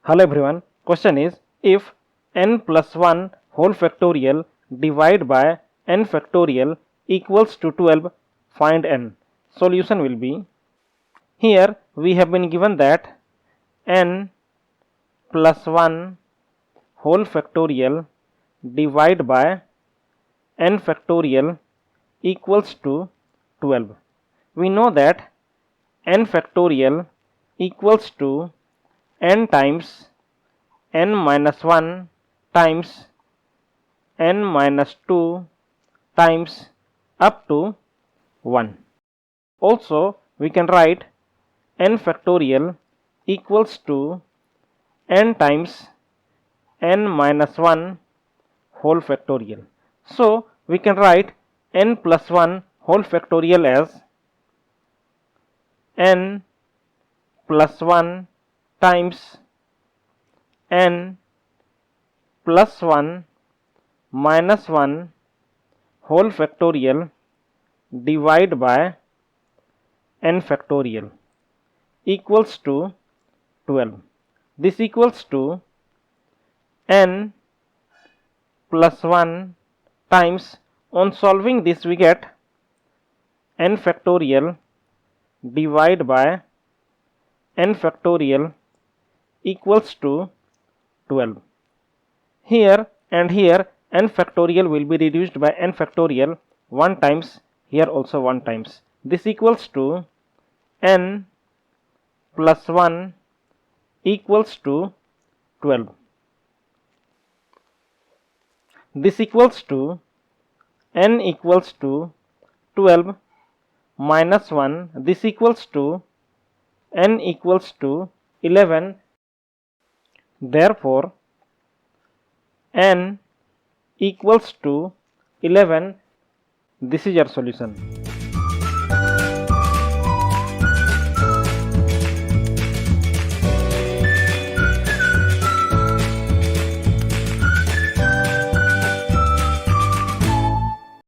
Hello everyone. Question is, if n plus 1 whole factorial divided by n factorial equals to 12, find n. Solution will be, here we have been given that n plus 1 whole factorial divided by n factorial equals to 12. We know that n factorial equals to n times n minus 1 times n minus 2 times up to 1. Also, we can write n factorial equals to n times n minus 1 whole factorial. So, we can write n plus 1 whole factorial as n plus 1 times n plus 1 minus 1 whole factorial divided by n factorial equals to 12. This equals to n plus 1 times, on solving this we get n factorial divided by n factorial equals to 12. Here and here n factorial will be reduced by n factorial 1 times, here also 1 times. This equals to n plus 1 equals to 12. This equals to n equals to 12 minus 1. This equals to n equals to 11. Therefore, n equals to 11. This is your solution.